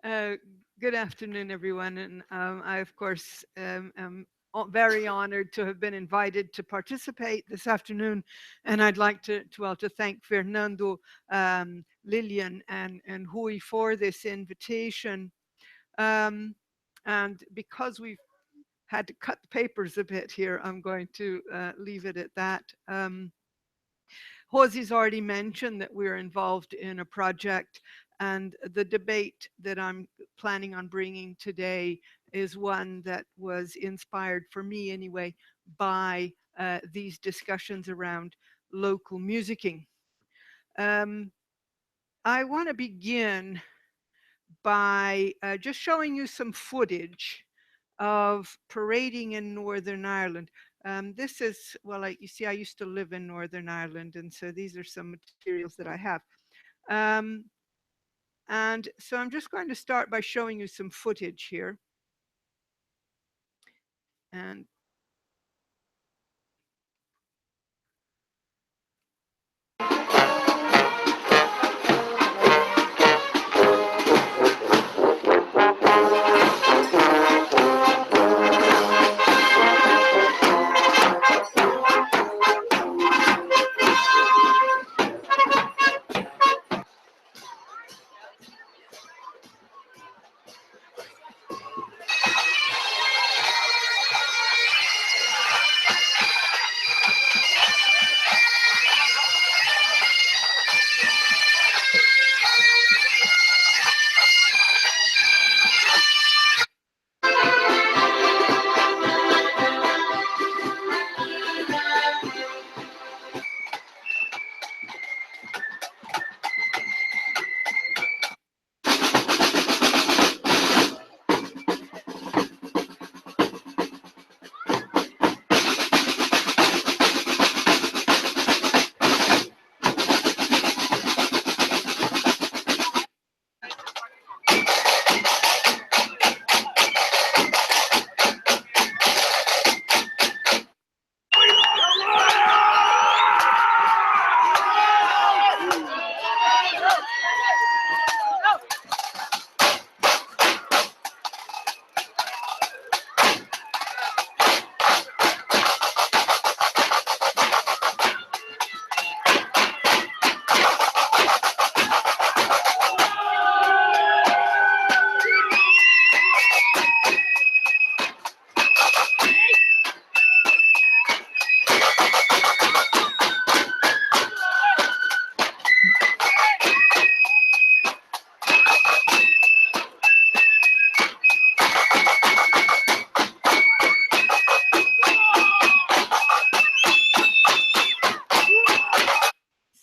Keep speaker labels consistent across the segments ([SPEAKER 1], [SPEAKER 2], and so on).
[SPEAKER 1] Uh, Good afternoon, everyone. And I, of course, am very honored to have been invited to participate this afternoon. And I'd like to thank Fernando, Lillian, and Hui for this invitation. Um, and because we've had to cut the papers a bit here, I'm going to leave it at that. Hosie's already mentioned that we're involved in a project, and the debate that I'm planning on bringing today is one that was inspired, for me anyway, by these discussions around local musicking. Um, I want to begin by just showing you some footage of parading in Northern Ireland. This is, well, you see, I used to live in Northern Ireland, and so these are some materials that I have. Um, and so I'm just going to start by showing you some footage here. And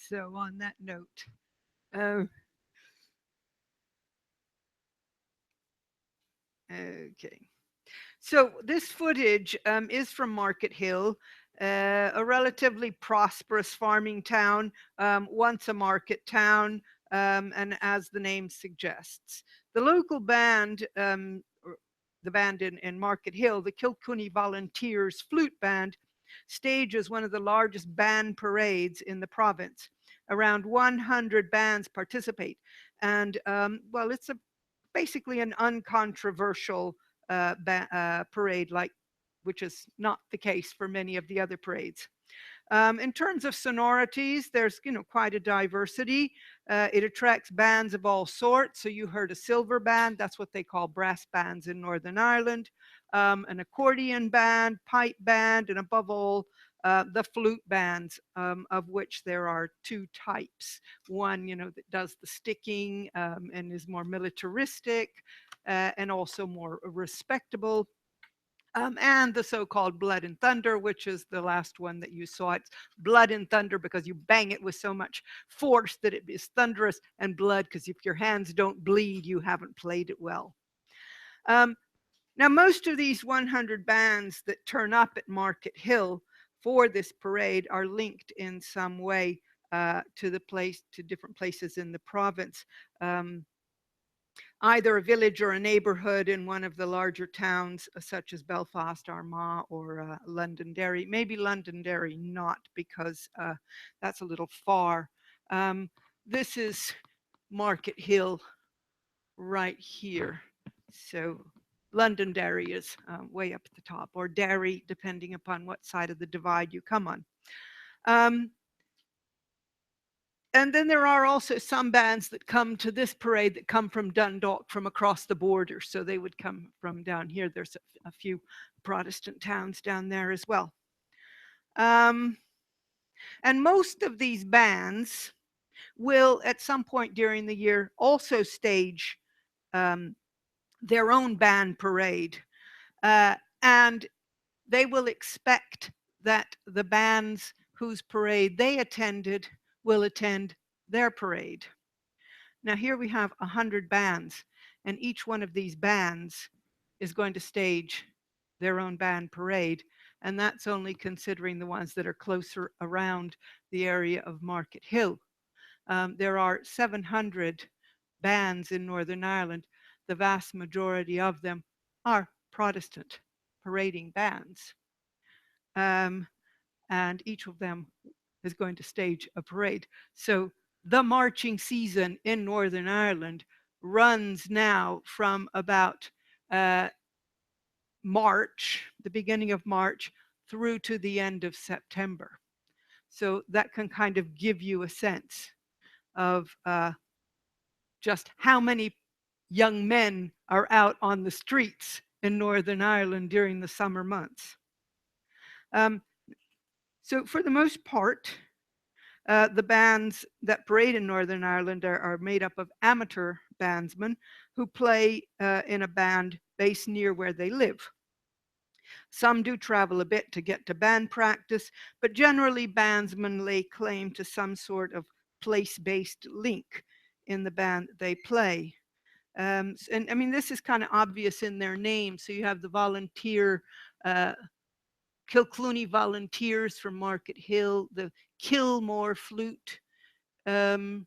[SPEAKER 1] so on that note, uh, okay. So this footage is from Market Hill, a relatively prosperous farming town, once a market town, and as the name suggests. The local band, the band in Market Hill, the Kilcooney Volunteers Flute Band, stages one of the largest band parades in the province. Around 100 bands participate. And well, it's basically an uncontroversial parade, which is not the case for many of the other parades. In terms of sonorities, there's quite a diversity. It attracts bands of all sorts. So you heard a silver band, that's what they call brass bands in Northern Ireland, an accordion band, pipe band, and above all, the flute bands, of which there are two types. One, that does the sticking and is more militaristic and also more respectable, and the so-called blood and thunder, which is the last one that you saw. It's blood and thunder because you bang it with so much force that it is thunderous, and blood because if your hands don't bleed, you haven't played it well. Um, Now, most of these 100 bands that turn up at Market Hill for this parade are linked in some way to different places in the province. Um, Either a village or a neighborhood in one of the larger towns, such as Belfast, Armagh, or Londonderry. Maybe Londonderry not, because that's a little far. This is Market Hill right here. So Londonderry is way up at the top, or Derry, depending upon what side of the divide you come on. Um, and then there are also some bands that come to this parade that come from Dundalk, from across the border. So they would come from down here. There's a few Protestant towns down there as well. Um, and most of these bands will, at some point during the year, also stage um, their own band parade. And they will expect that the bands whose parade they attended will attend their parade. Now, here we have 100 bands, and each one of these bands is going to stage their own band parade. And that's only considering the ones that are closer around the area of Market Hill. There are 700 bands in Northern Ireland. The vast majority of them are Protestant parading bands. Um, and each of them is going to stage a parade. So the marching season in Northern Ireland runs now from about March, the beginning of March, through to the end of September. So that can kind of give you a sense of just how many young men are out on the streets in Northern Ireland during the summer months. Um, so for the most part, the bands that parade in Northern Ireland are made up of amateur bandsmen who play in a band based near where they live. Some do travel a bit to get to band practice, but generally bandsmen lay claim to some sort of place-based link in the band they play. And I mean, this is kind of obvious in their name. So you have the volunteer, Kilclooney Volunteers from Market Hill, the Kilmore Flute, um,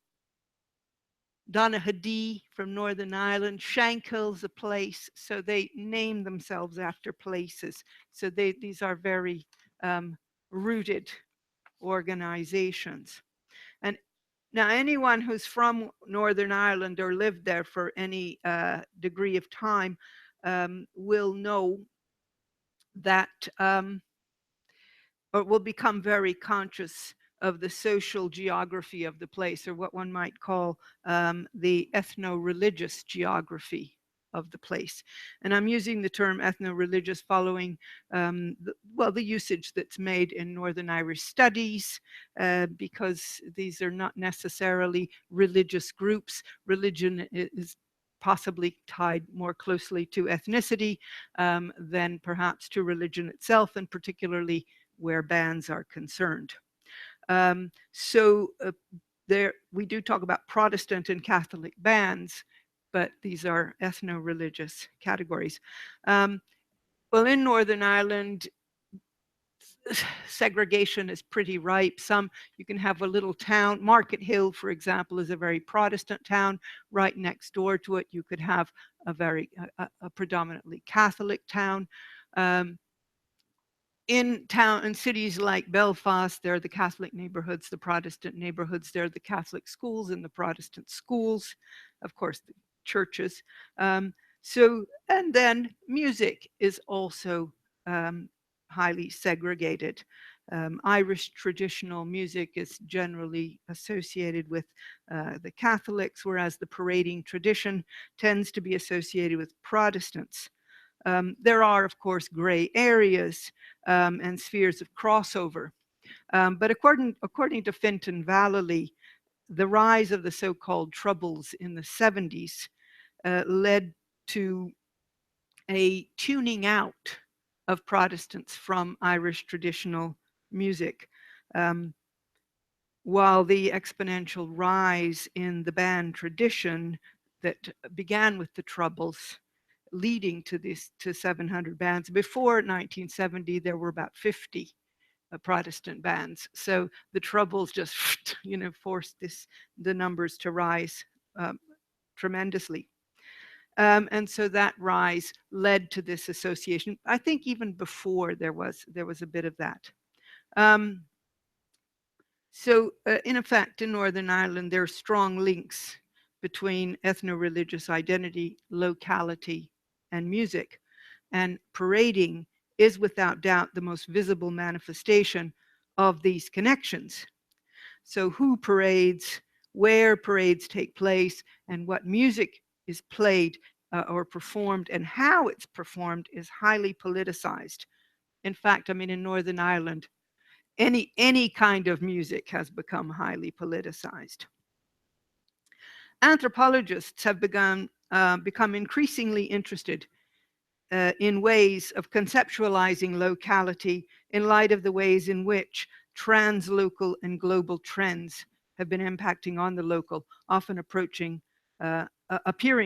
[SPEAKER 1] Donaghadee from Northern Ireland, Shankill's a place. So they name themselves after places. So these are very rooted organizations. And now, anyone who's from Northern Ireland or lived there for any degree of time will know that, or will become very conscious of the social geography of the place, or what one might call the ethno-religious geography of the place. And I'm using the term ethno-religious following the usage that's made in Northern Irish studies, because these are not necessarily religious groups. Religion is possibly tied more closely to ethnicity than perhaps to religion itself, and particularly where bands are concerned. So there we do talk about Protestant and Catholic bands, but these are ethno-religious categories. Well, in Northern Ireland, segregation is pretty ripe. You can have a little town. Market Hill, for example, is a very Protestant town. Right next door to it, you could have a predominantly Catholic town. In cities like Belfast, there are the Catholic neighborhoods, the Protestant neighborhoods. There are the Catholic schools and the Protestant schools, of course, the churches. And then music is also highly segregated. Irish traditional music is generally associated with the Catholics, whereas the parading tradition tends to be associated with Protestants. There are, of course, gray areas and spheres of crossover. But according to Fintan Vallely, the rise of the so-called Troubles in the 70s led to a tuning out of Protestants from Irish traditional music. While the exponential rise in the band tradition that began with the Troubles, leading to 700 bands. Before 1970, there were about 50 Protestant bands. So the Troubles just, forced the numbers to rise tremendously. And so that rise led to this association. I think even before there was a bit of that. So in effect, in Northern Ireland, there are strong links between ethno-religious identity, locality, and music. And parading is without doubt the most visible manifestation of these connections. So who parades, where parades take place, and what music is played or performed, and how it's performed is highly politicized. In fact, I mean, in Northern Ireland, any kind of music has become highly politicized. Anthropologists have become increasingly interested in ways of conceptualizing locality in light of the ways in which translocal and global trends have been impacting on the local, often appearing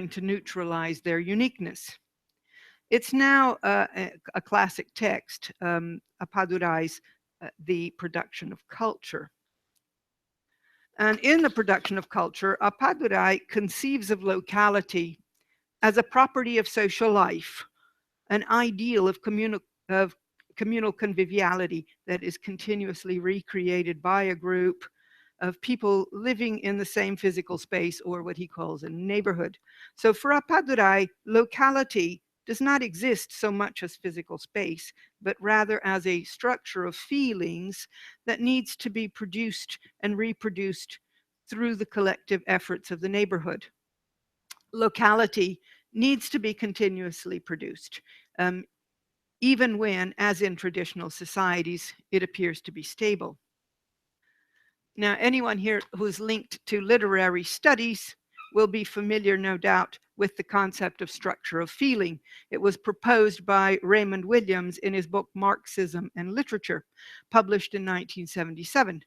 [SPEAKER 1] to neutralize their uniqueness. It's now a classic text, Apadurai's The Production of Culture. And in The Production of Culture, Apadurai conceives of locality as a property of social life, an ideal of communal conviviality that is continuously recreated by a group of people living in the same physical space, or what he calls a neighborhood. So for Apadurai, locality does not exist so much as physical space, but rather as a structure of feelings that needs to be produced and reproduced through the collective efforts of the neighborhood. Locality needs to be continuously produced, even when, as in traditional societies, it appears to be stable. Now, anyone here who's linked to literary studies will be familiar, no doubt, with the concept of structure of feeling. It was proposed by Raymond Williams in his book Marxism and Literature, published in 1977.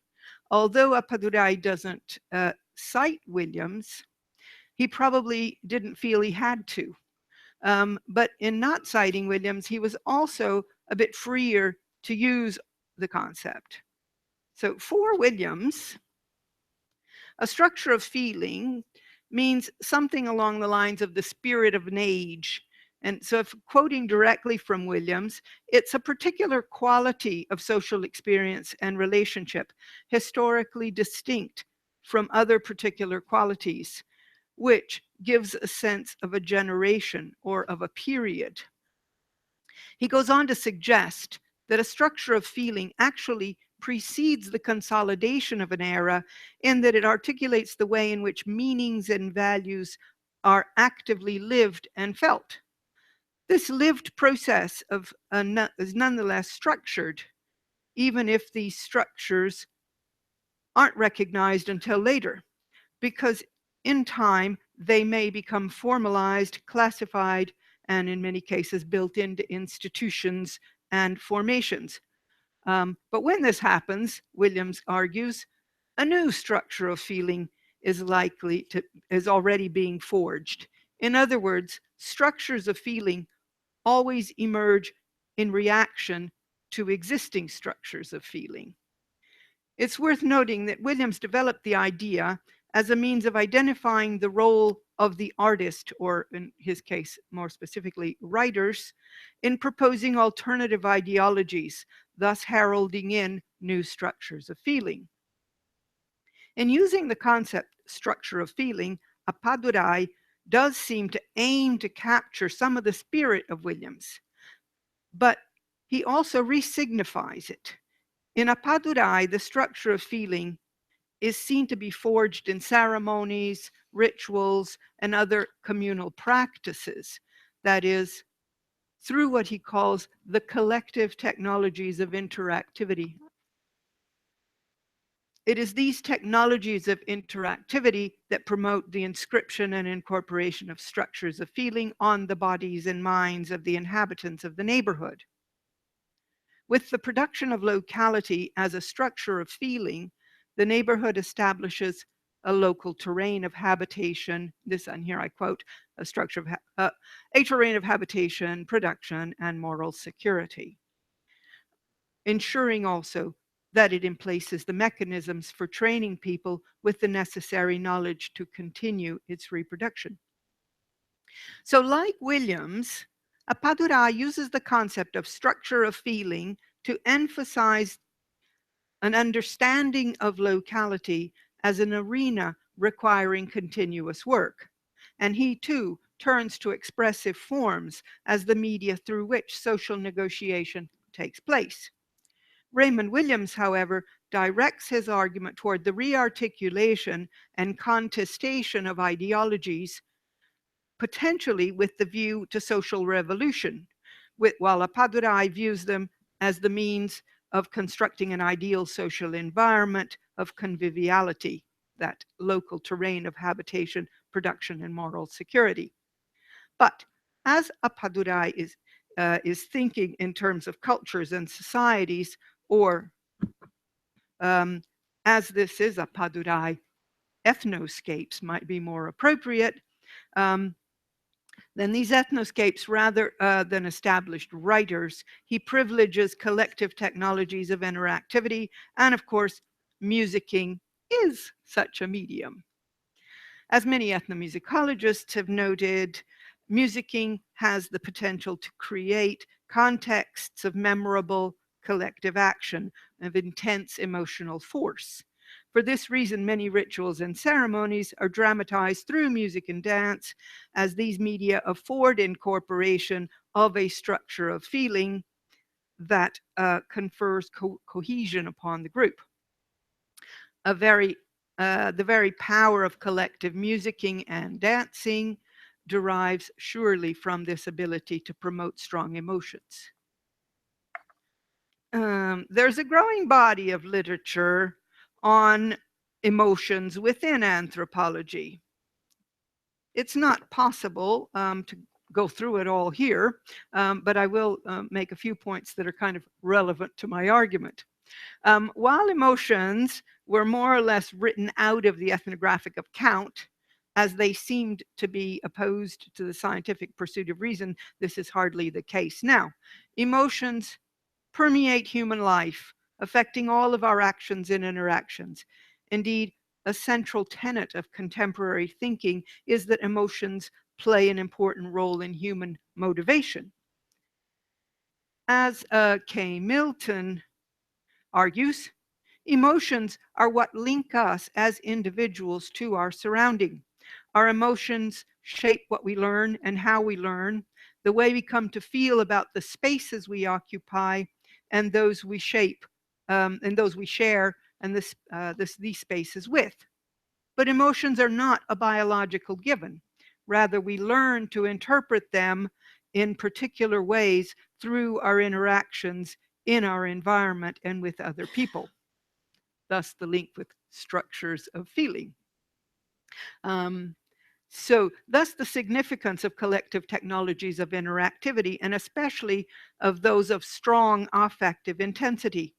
[SPEAKER 1] Although Apadurai doesn't cite Williams, he probably didn't feel he had to. But in not citing Williams, he was also a bit freer to use the concept. So for Williams, a structure of feeling means something along the lines of the spirit of an age. And so if quoting directly from Williams, it's a particular quality of social experience and relationship, historically distinct from other particular qualities, which gives a sense of a generation or of a period. He goes on to suggest that a structure of feeling actually precedes the consolidation of an era, in that it articulates the way in which meanings and values are actively lived and felt. This lived process is nonetheless structured, even if these structures aren't recognized until later, because in time they may become formalized, classified, and in many cases built into institutions and formations. But when this happens, Williams argues, a new structure of feeling is already being forged. In other words, structures of feeling always emerge in reaction to existing structures of feeling. It's worth noting that Williams developed the idea as a means of identifying the role of the artist, or in his case, more specifically, writers, in proposing alternative ideologies, thus heralding in new structures of feeling. In using the concept structure of feeling, Apadurai does seem to aim to capture some of the spirit of Williams, but he also resignifies it. In Apadurai, the structure of feeling is seen to be forged in ceremonies, rituals, and other communal practices. That is, through what he calls the collective technologies of interactivity. It is these technologies of interactivity that promote the inscription and incorporation of structures of feeling on the bodies and minds of the inhabitants of the neighborhood. With the production of locality as a structure of feeling, the neighborhood establishes a local terrain of habitation. This, and here I quote, a terrain of habitation, production, and moral security, ensuring also that it emplaces the mechanisms for training people with the necessary knowledge to continue its reproduction. So, like Williams, Apadurai uses the concept of structure of feeling to emphasize an understanding of locality as an arena requiring continuous work. And he too turns to expressive forms as the media through which social negotiation takes place. Raymond Williams, however, directs his argument toward the rearticulation and contestation of ideologies, potentially with the view to social revolution, while Appadurai views them as the means of constructing an ideal social environment of conviviality, that local terrain of habitation, production, and moral security. But as Appadurai is thinking in terms of cultures and societies, or um, as this is Appadurai, ethnoscapes might be more appropriate, um, then these ethnoscapes, rather than established writers, he privileges collective technologies of interactivity, and of course, musicking is such a medium. As many ethnomusicologists have noted, musicking has the potential to create contexts of memorable collective action, of intense emotional force. For this reason, many rituals and ceremonies are dramatized through music and dance, as these media afford incorporation of a structure of feeling that confers cohesion upon the group. A very The very power of collective musicking and dancing derives surely from this ability to promote strong emotions. There's a growing body of literature on emotions within anthropology. It's not possible to go through it all here, but I will make a few points that are kind of relevant to my argument. While emotions were more or less written out of the ethnographic account, as they seemed to be opposed to the scientific pursuit of reason, this is hardly the case now. Emotions permeate human life, affecting all of our actions and interactions. Indeed, a central tenet of contemporary thinking is that emotions play an important role in human motivation. As K. Milton argues, emotions are what link us as individuals to our surrounding. Our emotions shape what we learn and how we learn, the way we come to feel about the spaces we occupy and those we shape and those we share and these spaces with. But emotions are not a biological given. Rather, we learn to interpret them in particular ways through our interactions in our environment and with other people. Thus, the link with structures of feeling. Thus the significance of collective technologies of interactivity, and especially of those of strong affective intensity.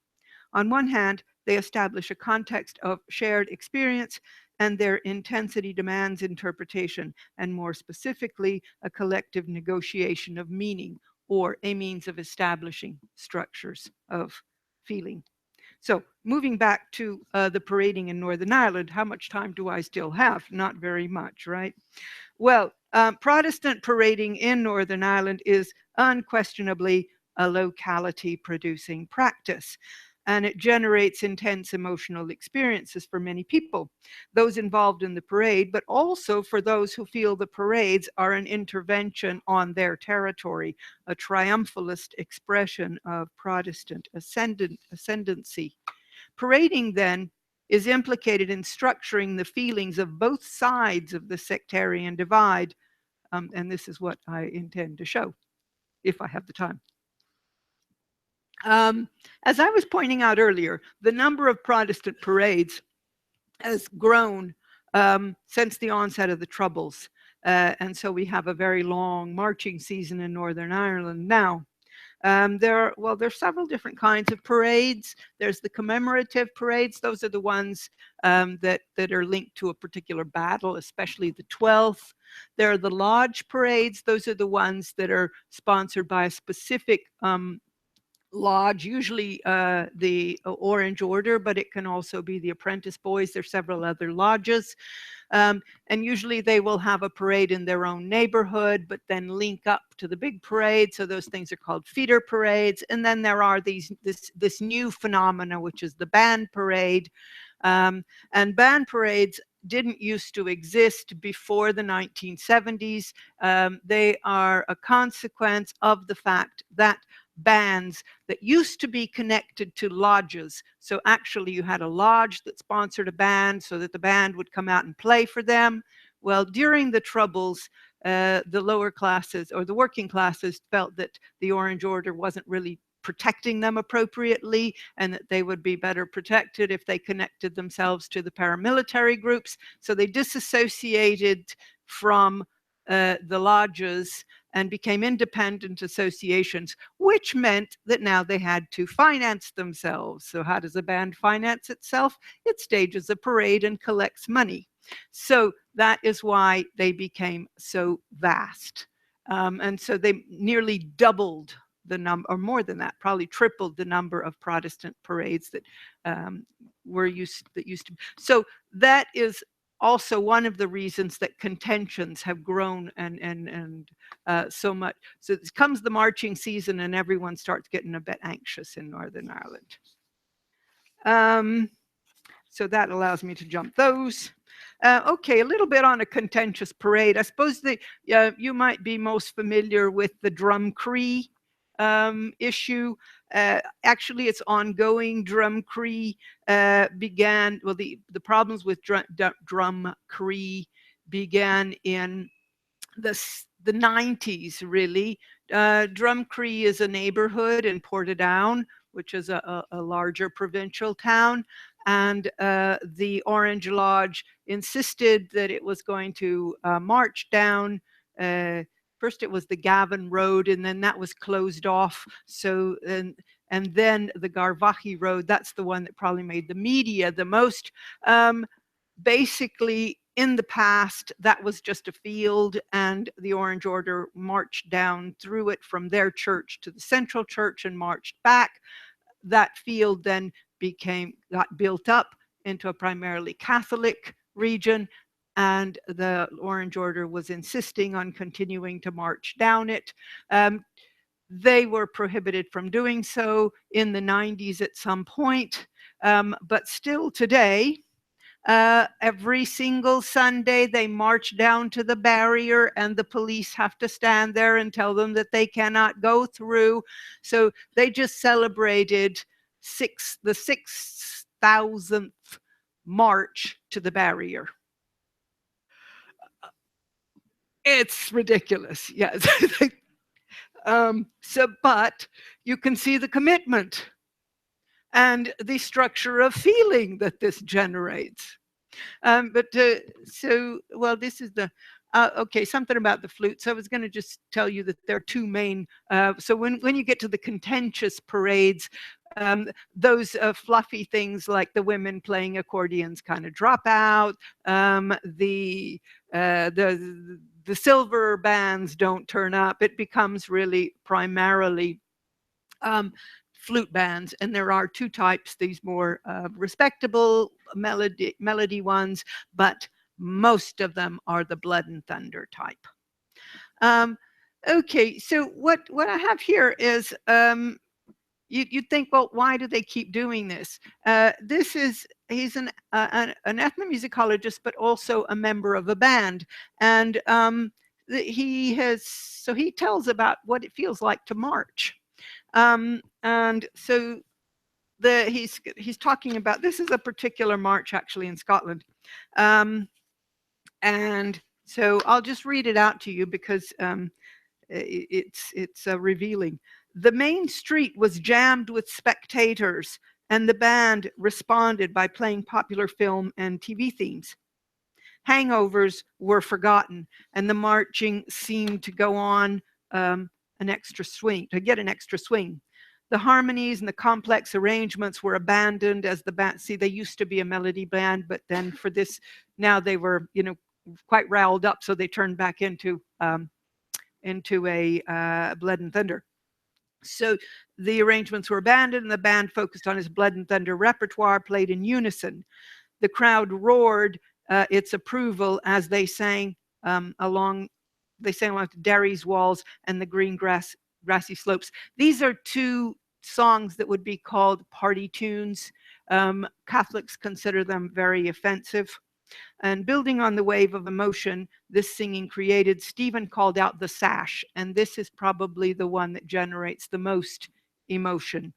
[SPEAKER 1] On one hand, they establish a context of shared experience, and their intensity demands interpretation, and more specifically, a collective negotiation of meaning, or a means of establishing structures of feeling. So moving back to the parading in Northern Ireland, how much time do I still have? Not very much, right? Well, Protestant parading in Northern Ireland is unquestionably a locality producing practice, and it generates intense emotional experiences for many people, those involved in the parade, but also for those who feel the parades are an intervention on their territory, a triumphalist expression of Protestant ascendancy. Parading, then, is implicated in structuring the feelings of both sides of the sectarian divide, and this is what I intend to show, if I have the time. As I was pointing out earlier, the number of Protestant parades has grown since the onset of the Troubles. And so we have a very long marching season in Northern Ireland now. There are several different kinds of parades. There's the commemorative parades. Those are the ones that are linked to a particular battle, especially the 12th. There are the lodge parades. Those are the ones that are sponsored by a specific lodge, usually the Orange Order, but it can also be the Apprentice Boys. There's several other lodges. And usually they will have a parade in their own neighborhood, but then link up to the big parade. So those things are called feeder parades. And then there are this new phenomena, which is the band parade. And band parades didn't used to exist before the 1970s. They are a consequence of the fact that bands that used to be connected to lodges. So actually, you had a lodge that sponsored a band so that the band would come out and play for them. Well, during the Troubles, the lower classes or the working classes felt that the Orange Order wasn't really protecting them appropriately, and that they would be better protected if they connected themselves to the paramilitary groups. So they disassociated from the lodges and became independent associations, which meant that now they had to finance themselves. So how does a band finance itself? It stages a parade and collects money. So that is why they became so vast. And so they nearly doubled the number, or more than that, probably tripled the number of Protestant parades that used to. So that is also one of the reasons that contentions have grown and so much. So it comes the marching season and everyone starts getting a bit anxious in Northern Ireland. So that allows me to jump those. Okay, a little bit on a contentious parade. I suppose that you might be most familiar with the Drumcree issue. Actually, it's ongoing. Drumcree began, well, the problems with Drumcree began in the 90s, really. Drumcree is a neighborhood in Portadown, which is a larger provincial town. And the Orange Lodge insisted that it was going to march down. First, it was the Gavin Road, and then that was closed off. So, and then the Garvachi Road, that's the one that probably made the media the most. Basically, in the past, that was just a field, and the Orange Order marched down through it from their church to the central church and marched back. That field then got built up into a primarily Catholic region, and the Orange Order was insisting on continuing to march down it. They were prohibited from doing so in the 90s at some point, but still today, every single Sunday, they march down to the barrier, and the police have to stand there and tell them that they cannot go through. So they just celebrated the 6,000th march to the barrier. It's ridiculous, yes. But you can see the commitment and the structure of feeling that this generates. Well, this is the, okay, something about the flute. So I was going to just tell you that there are two main, so when you get to the contentious parades, those fluffy things like the women playing accordions kind of drop out. The silver bands don't turn up. It becomes really primarily flute bands, and there are two types, these more respectable melody ones, but most of them are the blood and thunder type. Okay, so what I have here is, you'd think, well, why do they keep doing this? He's an ethnomusicologist, but also a member of a band, and he tells about what it feels like to march. And so he's talking about, this is a particular march actually in Scotland. And so I'll just read it out to you because it's revealing. The main street was jammed with spectators, and the band responded by playing popular film and TV themes. Hangovers were forgotten, and the marching seemed to go on an extra swing, to get an extra swing. The harmonies and the complex arrangements were abandoned as the band, see, they used to be a melody band, but then for this, now they were, quite riled up, so they turned back into a Blood and Thunder. So the arrangements were abandoned, and the band focused on his Blood and Thunder repertoire, played in unison. The crowd roared its approval as they sang along Derry's walls and the green grassy slopes. These are two songs that would be called party tunes. Catholics consider them very offensive. And building on the wave of emotion this singing created, Stephen called out the sash, and this is probably the one that generates the most emotion.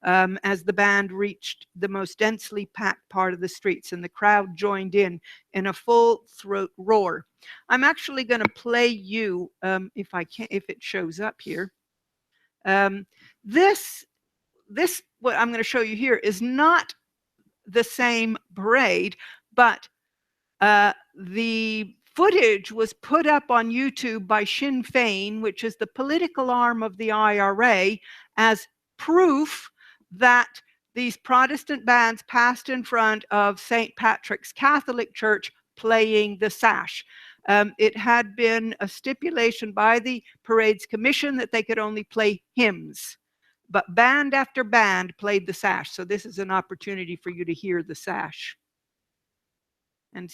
[SPEAKER 1] As the band reached the most densely packed part of the streets and the crowd joined in a full throat roar. I'm actually going to play you, if I can, if it shows up here. Um, this what I'm going to show you here is not the same parade, but the footage was put up on YouTube by Sinn Féin, which is the political arm of the IRA, as proof that these Protestant bands passed in front of St. Patrick's Catholic Church playing the sash. It had been a stipulation by the Parade's Commission that they could only play hymns, but band after band played the sash. So this is an opportunity for you to hear the sash. And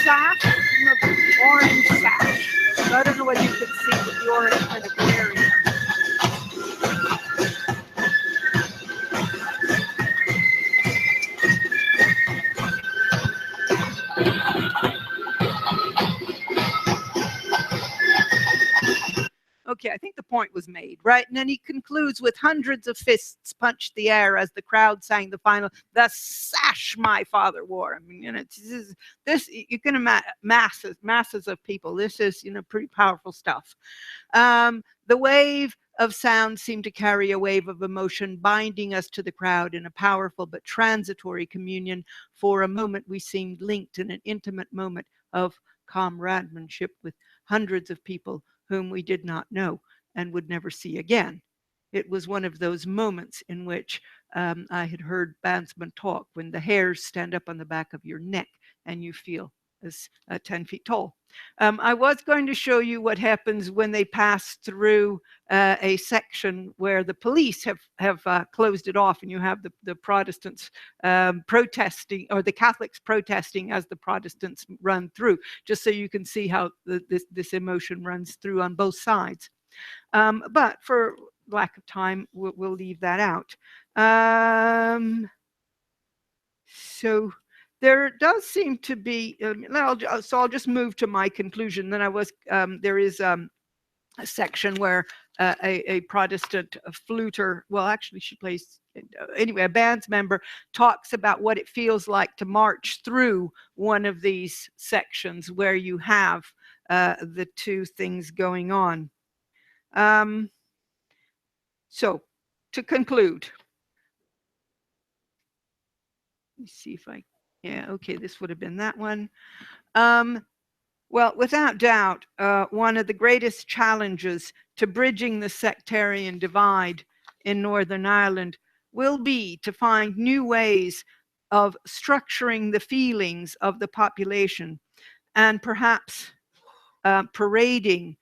[SPEAKER 1] sash, the orange sash. So I don't know whether you can see the orange kind of area. Okay, I think the point was made, right? And then he concludes with hundreds of fists punched the air as the crowd sang the final, "The sash my father wore." I mean, you know, this you can imagine masses of people. This is, you know, pretty powerful stuff. The wave of sound seemed to carry a wave of emotion, binding us to the crowd in a powerful but transitory communion. For a moment, we seemed linked in an intimate moment of comradeship with hundreds of people whom we did not know and would never see again. It was one of those moments in which I had heard bandsmen talk, when the hairs stand up on the back of your neck and you feel as 10 feet tall. I was going to show you what happens when they pass through a section where the police have closed it off, and you have the Protestants protesting, or the Catholics protesting as the Protestants run through, just so you can see how this emotion runs through on both sides. But for lack of time, we'll leave that out. So there does seem to be, so I'll just move to my conclusion. Then there is a section where a Protestant fluter, well, actually she plays, anyway, a band's member talks about what it feels like to march through one of these sections where you have the two things going on. So to conclude, let me see if yeah, okay, this would have been that one. Well, without doubt, one of the greatest challenges to bridging the sectarian divide in Northern Ireland will be to find new ways of structuring the feelings of the population, and perhaps parading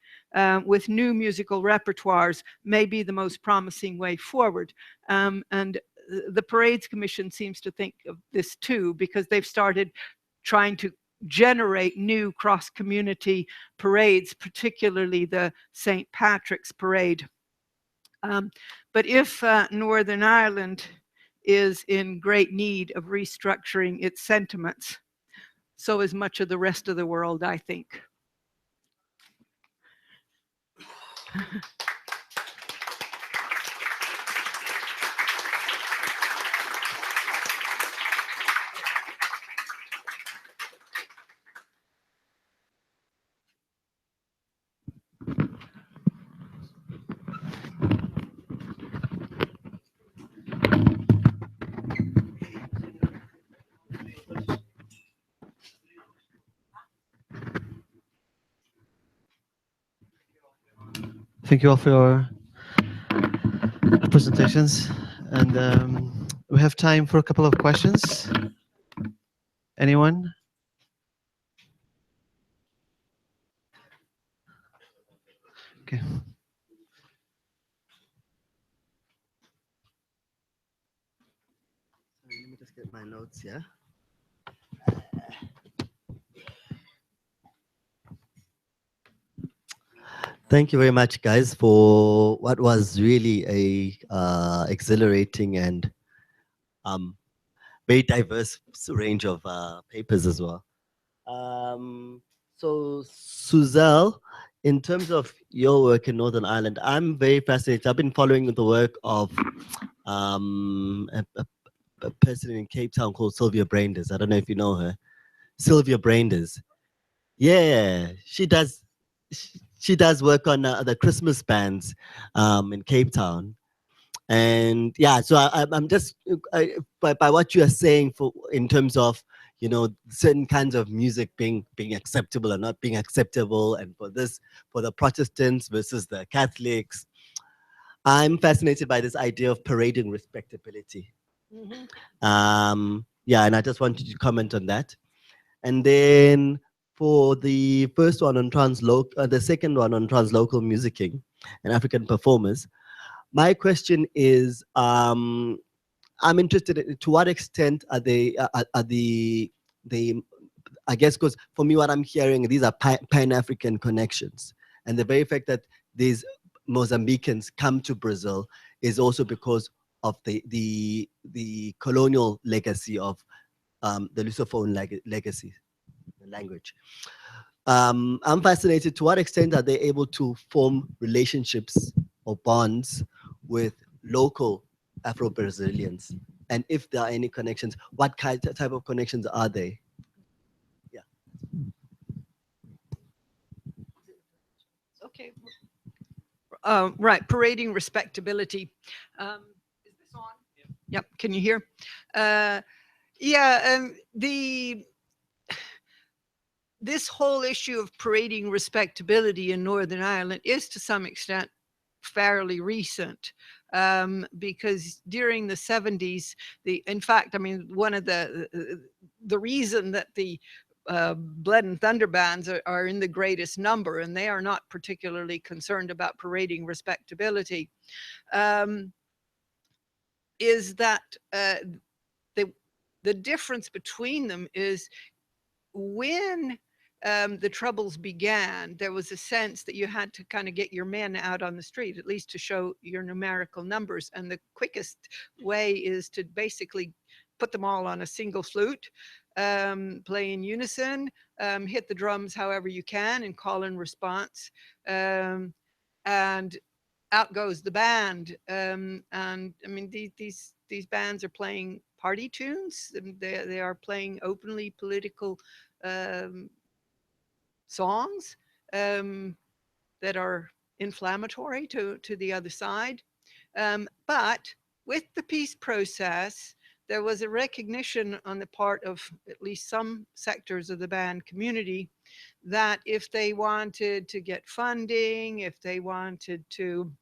[SPEAKER 1] with new musical repertoires may be the most promising way forward. And the Parades Commission seems to think of this too, because they've started trying to generate new cross-community parades, particularly the St. Patrick's Parade. But if Northern Ireland is in great need of restructuring its sentiments, so is much of the rest of the world, I think.
[SPEAKER 2] Thank you all for your presentations. And we have time for a couple of questions. Anyone? Okay.
[SPEAKER 3] Let me just get my notes here. Thank you very much, guys, for what was really a exhilarating and um, very diverse range of papers as well. So, Suzelle, in terms of your work in Northern Ireland, I'm very fascinated. I've been following the work of a person in Cape Town called Sylvia Brainders. I don't know if you know her. Sylvia Brainders. Yeah, she does work on the Christmas bands in Cape Town, and yeah. So I'm just by what you are saying for in terms of certain kinds of music being acceptable and not being acceptable, and for the Protestants versus the Catholics. I'm fascinated by this idea of parading respectability.
[SPEAKER 1] Mhm.
[SPEAKER 3] Yeah, and I just wanted to comment on that. And then for the first one on the second one on translocal musicking and African performers, my question is, I'm interested in to what extent are the I guess because for me what I'm hearing these are Pan African connections, and the very fact that these Mozambicans come to Brazil is also because of the colonial legacy of the Lusophone legacy language. I'm fascinated to what extent are they able to form relationships or bonds with local Afro Brazilians, and if there are any connections, what type of connections are they? Yeah.
[SPEAKER 1] Okay. Right, parading respectability. Um, is this on? Yep. Can you hear? Uh, yeah. The This whole issue of parading respectability in Northern Ireland is to some extent fairly recent, because during the 70s, in fact, I mean, one of the reason that the Blood and Thunder bands are in the greatest number, and they are not particularly concerned about parading respectability, um, is that the the difference between them is when the troubles began, there was a sense that you had to kind of get your men out on the street, at least to show your numerical numbers. And the quickest way is to basically put them all on a single flute, play in unison, hit the drums however you can, and call in response. Um, and out goes the band. And I mean, these bands are playing party tunes. And they are playing openly political um, songs um, that are inflammatory to the other side. But with the peace process, there was a recognition on the part of at least some sectors of the band community that if they wanted to get funding, if they wanted to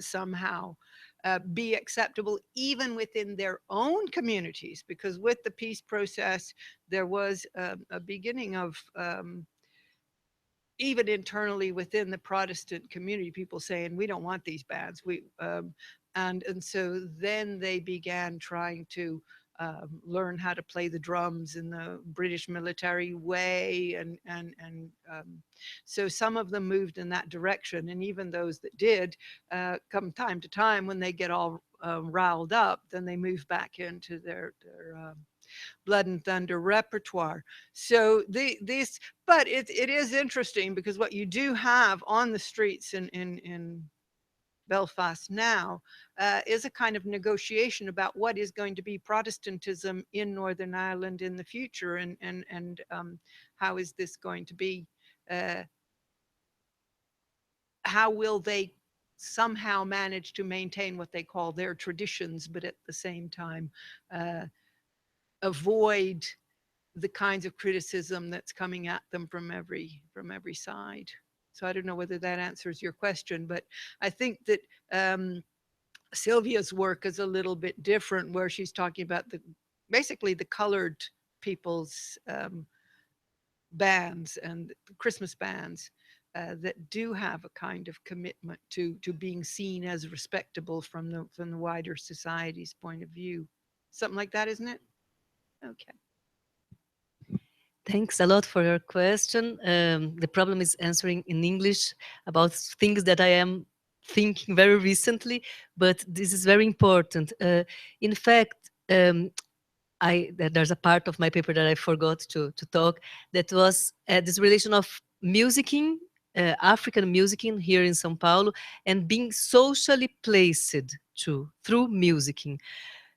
[SPEAKER 1] somehow be acceptable even within their own communities, because with the peace process there was a beginning of even internally within the Protestant community, people saying we don't want these bands. And so then they began trying to learn how to play the drums in the British military way, and so some of them moved in that direction, and even those that did, come time to time when they get all riled up, then they move back into their Blood and Thunder repertoire. So this, but it is interesting because what you do have on the streets in Belfast now is a kind of negotiation about what is going to be Protestantism in Northern Ireland in the future, and how is this going to be? Uh, how will they somehow manage to maintain what they call their traditions, but at the same time uh, avoid the kinds of criticism that's coming at them from every side. So I don't know whether that answers your question, but I think that um, Sylvia's work is a little bit different, where she's talking about the basically the colored people's bands and Christmas bands that do have a kind of commitment to being seen as respectable from the wider society's point of view. Something like that, isn't it? Okay.
[SPEAKER 4] Thanks a lot for your question. The problem is answering in English about things that I am thinking very recently, but this is very important. In fact, there's a part of my paper that I forgot to talk, that was this relation of musicking, African musicking here in São Paulo, and being socially placed too, through musicking.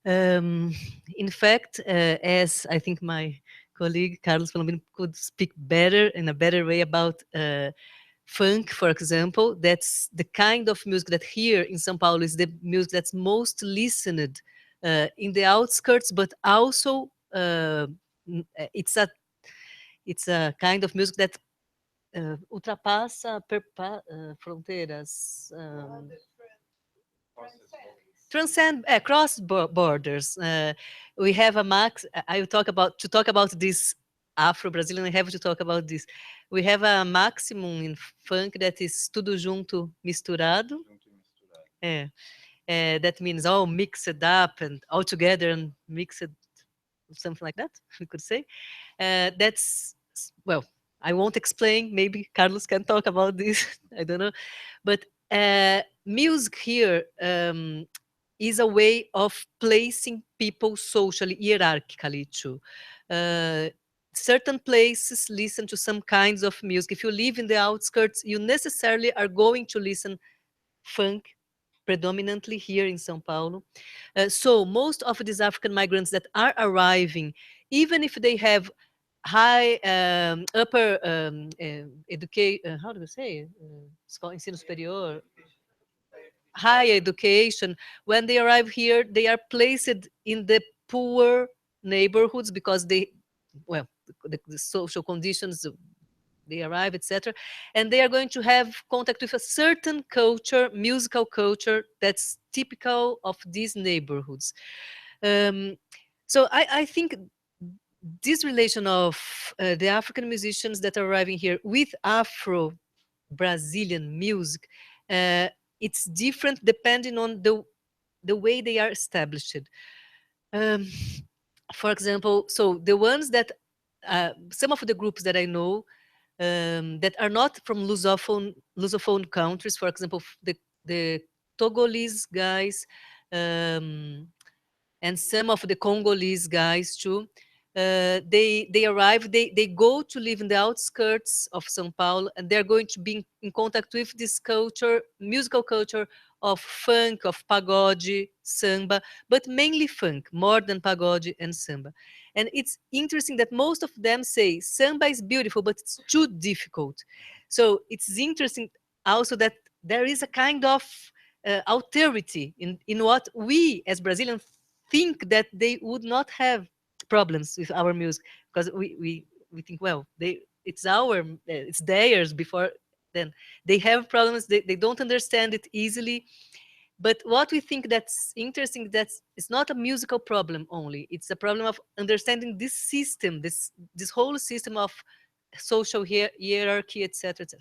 [SPEAKER 4] Um, in fact, as I think my colleague Carlos Palomino could speak better in a better way about funk, for example, that's the kind of music that here in São Paulo is the music that's most listened in the outskirts, but also it's a kind of music that ultrapassa fronteiras. Transcend across borders. We have a max. I will talk about to talk about this Afro-Brazilian. I have to talk about this. We have a maximum in funk that is tudo junto misturado. É, that means all mixed up and all together and mixed, something like that. We could say. That's well. I won't explain. Maybe Carlos can talk about this. I don't know, but music here is a way of placing people socially, hierarchically too. Uh, Certain places listen to some kinds of music. If you live in the outskirts, you necessarily are going to listen funk predominantly here in São Paulo. So most of these African migrants that are arriving, even if they have high upper education, how do we say? Ensino superior, high education, when they arrive here, they are placed in the poor neighborhoods because well, the social conditions, they arrive, etc. And they are going to have contact with a certain culture, musical culture, that's typical of these neighborhoods. Um, so I think this relation of the African musicians that are arriving here with Afro Brazilian music, uh, it's different depending on the way they are established. Um, for example, so the ones that some of the groups that I know that are not from Lusophone countries, for example, the Togolese guys, um, and some of the Congolese guys too. They arrive, they go to live in the outskirts of São Paulo, and they're going to be in contact with this culture, musical culture of funk, of pagode, samba, but mainly funk, more than pagode and samba. And it's interesting that most of them say samba is beautiful, but it's too difficult. So it's interesting also that there is a kind of authority in what we as Brazilians think that they would not have problems with our music, because we think, well, it's it's theirs before then. They have problems, they don't understand it easily. But what we think that's interesting, that's it's not a musical problem only, it's a problem of understanding this system, this whole system of social hierarchy, etc., etc.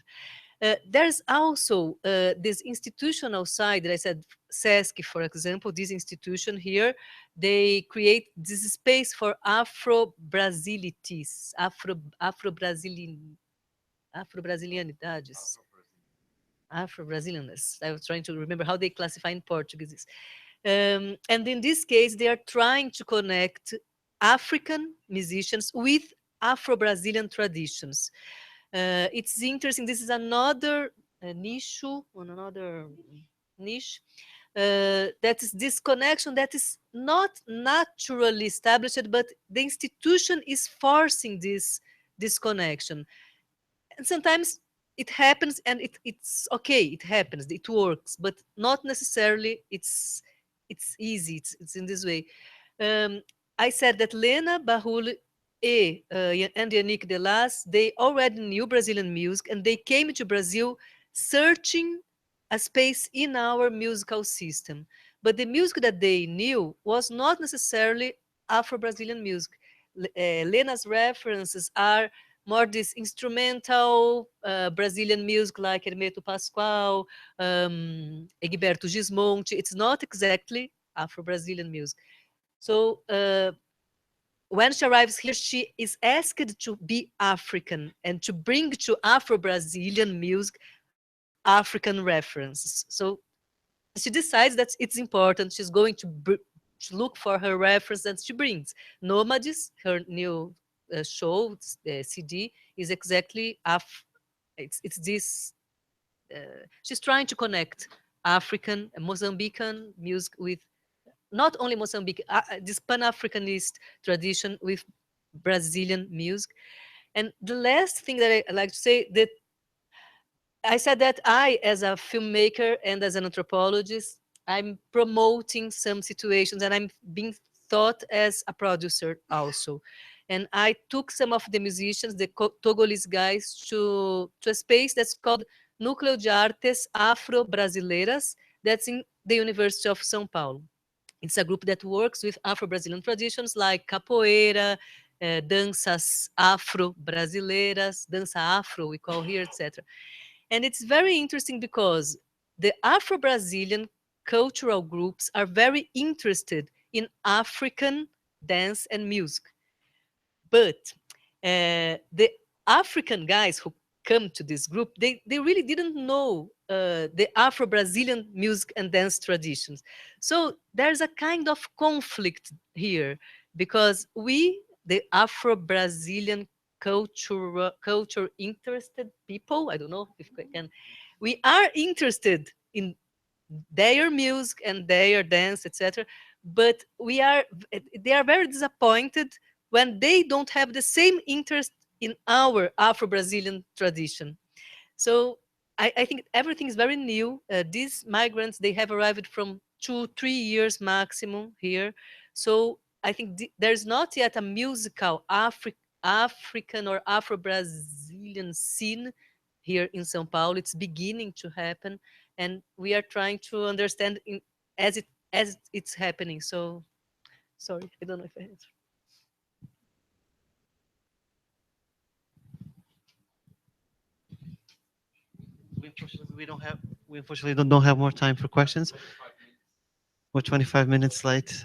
[SPEAKER 4] There's also this institutional side that I said, SESC, for example, this institution here, they create this space for Afro-Brasilities, Afro-Brasilianidades, Afro-Brazilianness. I was trying to remember how they classify in Portuguese. And in this case, they are trying to connect African musicians with Afro-Brazilian traditions. It's interesting. This is another another niche. That is this connection that is not naturally established, but the institution is forcing this connection. And sometimes it happens, and it's okay. It happens. It works, but not necessarily. It's easy. It's in this way. Um, I said that Lena Bahul and Yannick Delas, they already knew Brazilian music, and they came to Brazil searching a space in our musical system. But the music that they knew was not necessarily Afro-Brazilian music. Lena's references are more this instrumental Brazilian music like Hermeto Pascoal, Egberto Gismonti. It's not exactly Afro-Brazilian music. So when she arrives here, she is asked to be African and to bring to Afro-Brazilian music African references. So she decides that it's important. She's going to look for her reference, and she brings Nomades, her new show, CD, is exactly it's this. She's trying to connect African and Mozambican music with not only Mozambique, this Pan-Africanist tradition with Brazilian music. And the last thing that I like to say, that I said that I, as a filmmaker and as an anthropologist, I'm promoting some situations, and I'm being thought as a producer also. And I took some of the musicians, the Togolese guys, to a space that's called Núcleo de Artes Afro-Brasileiras, that's in the University of São Paulo. It's a group that works with Afro-Brazilian traditions like capoeira, danças afro-brasileiras, dança afro, we call here, etc. And it's very interesting because the Afro-Brazilian cultural groups are very interested in African dance and music. But the African guys who come to this group, they really didn't know the Afro-Brazilian music and dance traditions. So there's a kind of conflict here because we, the Afro-Brazilian culture interested people, I don't know if I can, we are interested in their music and their dance, etc. But they are very disappointed when they don't have the same interest in our Afro-Brazilian tradition. So I think everything is very new. These migrants, they have arrived from 2-3 years maximum here. So I think there's not yet a musical African or Afro-Brazilian scene here in São Paulo. It's beginning to happen, and we are trying to understand as it's happening. So sorry, I don't know if I answered.
[SPEAKER 2] We unfortunately don't have more time for questions. We're 25 minutes late.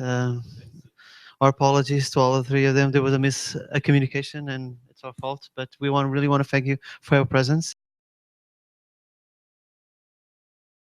[SPEAKER 2] Our apologies to all the three of them. There was a miscommunication, and it's our fault. But we really want to thank you for your presence.